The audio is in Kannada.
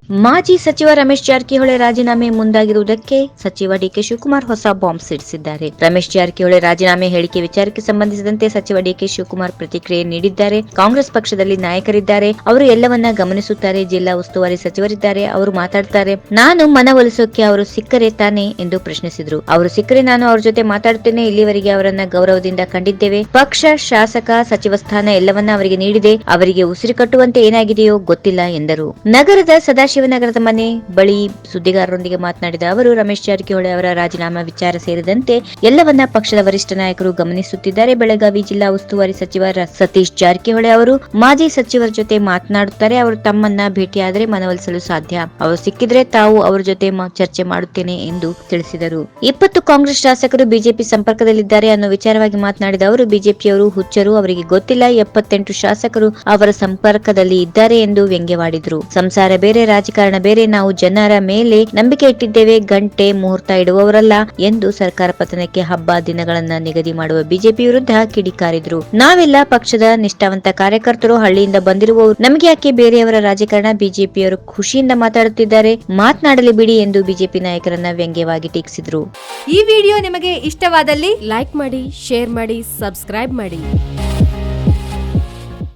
ಮಾಜಿ ಸಚಿವ ರಮೇಶ್ ಜಾರಕಿಹೊಳಿ ರಾಜೀನಾಮೆ ಮುಂದಾಗಿರುವುದಕ್ಕೆ ಸಚಿವ ಡಿಕೆ ಶಿವಕುಮಾರ್ ಹೊಸ ಬಾಂಬ್ ಸಿಡಿಸಿದ್ದಾರೆ. ರಮೇಶ್ ಜಾರಕಿಹೊಳಿ ರಾಜೀನಾಮೆ ಹೇಳಿಕೆ ವಿಚಾರಕ್ಕೆ ಸಂಬಂಧಿಸಿದಂತೆ ಸಚಿವ ಡಿಕೆ ಶಿವಕುಮಾರ್ ಪ್ರತಿಕ್ರಿಯೆ ನೀಡಿದ್ದಾರೆ. ಕಾಂಗ್ರೆಸ್ ಪಕ್ಷದಲ್ಲಿ ನಾಯಕರಿದ್ದಾರೆ, ಅವರು ಎಲ್ಲವನ್ನ ಗಮನಿಸುತ್ತಾರೆ. ಜಿಲ್ಲಾ ಉಸ್ತುವಾರಿ ಸಚಿವರಿದ್ದಾರೆ, ಅವರು ಮಾತಾಡ್ತಾರೆ. ನಾನು ಮನವೊಲಿಸೋಕೆ ಅವರು ಸಿಕ್ಕರೆ ತಾನೆ ಎಂದು ಪ್ರಶ್ನಿಸಿದ್ರು. ಅವರು ಸಿಕ್ಕರೆ ನಾನು ಅವ್ರ ಜೊತೆ ಮಾತಾಡುತ್ತೇನೆ. ಇಲ್ಲಿವರೆಗೆ ಅವರನ್ನ ಗೌರವದಿಂದ ಕಂಡಿದ್ದೇವೆ. ಪಕ್ಷ, ಶಾಸಕ, ಸಚಿವ ಸ್ಥಾನ ಎಲ್ಲವನ್ನ ಅವರಿಗೆ ನೀಡಿದೆ. ಅವರಿಗೆ ಉಸಿರು ಕಟ್ಟುವಂತೆ ಏನಾಗಿದೆಯೋ ಗೊತ್ತಿಲ್ಲ ಎಂದರು. ನಗರದ ಸದಾಶಿವನಗರದ ಮನೆ ಬಳಿ ಸುದ್ದಿಗಾರರೊಂದಿಗೆ ಮಾತನಾಡಿದ ಅವರು, ರಮೇಶ್ ಜಾರಕಿಹೊಳಿ ಅವರ ರಾಜೀನಾಮಾ ವಿಚಾರ ಸೇರಿದಂತೆ ಎಲ್ಲವನ್ನ ಪಕ್ಷದ ವರಿಷ್ಠ ನಾಯಕರು ಗಮನಿಸುತ್ತಿದ್ದಾರೆ. ಬೆಳಗಾವಿ ಜಿಲ್ಲಾ ಉಸ್ತುವಾರಿ ಸಚಿವ ಸತೀಶ್ ಜಾರಕಿಹೊಳಿ ಅವರು ಮಾಜಿ ಸಚಿವರ ಜೊತೆ ಮಾತನಾಡುತ್ತಾರೆ. ಅವರು ತಮ್ಮನ್ನ ಭೇಟಿಯಾದರೆ ಮನವೊಲಿಸಲು ಸಾಧ್ಯ. ಅವರು ಸಿಕ್ಕಿದ್ರೆ ತಾವು ಅವರ ಜೊತೆ ಚರ್ಚೆ ಮಾಡುತ್ತೇನೆ ಎಂದು ತಿಳಿಸಿದರು. 20 ಕಾಂಗ್ರೆಸ್ ಶಾಸಕರು ಬಿಜೆಪಿ ಸಂಪರ್ಕದಲ್ಲಿದ್ದಾರೆ ಅನ್ನೋ ವಿಚಾರವಾಗಿ ಮಾತನಾಡಿದ ಅವರು, ಬಿಜೆಪಿಯವರು ಹುಚ್ಚರು, ಅವರಿಗೆ ಗೊತ್ತಿಲ್ಲ 78 ಶಾಸಕರು ಅವರ ಸಂಪರ್ಕದಲ್ಲಿ ಇದ್ದಾರೆ ಎಂದು ವ್ಯಂಗ್ಯವಾಡಿದ್ರು. ಸಂಸಾರ ಬೇರೆ, ರಾಜಕಾರಣ ಬೇರೆ. ನಾವು ಜನರ ಮೇಲೆ ನಂಬಿಕೆ ಇಟ್ಟಿದ್ದೇವೆ, ಗಂಟೆ ಮುಹೂರ್ತ ಇಡುವವರಲ್ಲ ಎಂದು ಸರ್ಕಾರ ಪತನಕ್ಕೆ ಹಬ್ಬ ದಿನಗಳನ್ನ ನಿಗದಿ ಮಾಡುವ ಬಿಜೆಪಿ ವಿರುದ್ಧ ಕಿಡಿಕಾರಿದ್ರು. ನಾವೆಲ್ಲ ಪಕ್ಷದ ನಿಷ್ಠಾವಂತ ಕಾರ್ಯಕರ್ತರು, ಹಳ್ಳಿಯಿಂದ ಬಂದಿರುವವರು, ನಮಗೆ ಯಾಕೆ ಬೇರೆಯವರ ರಾಜಕಾರಣ? ಬಿಜೆಪಿಯವರು ಖುಷಿಯಿಂದ ಮಾತಾಡುತ್ತಿದ್ದಾರೆ, ಮಾತನಾಡಲಿ ಬಿಡಿ ಎಂದು ಬಿಜೆಪಿ ನಾಯಕರನ್ನ ವ್ಯಂಗ್ಯವಾಗಿ ಟೀಕಿಸಿದ್ರು. ಈ ವಿಡಿಯೋ ನಿಮಗೆ ಇಷ್ಟವಾದಲ್ಲಿ ಲೈಕ್ ಮಾಡಿ, ಶೇರ್ ಮಾಡಿ, ಸಬ್ಸ್ಕ್ರೈಬ್ ಮಾಡಿ.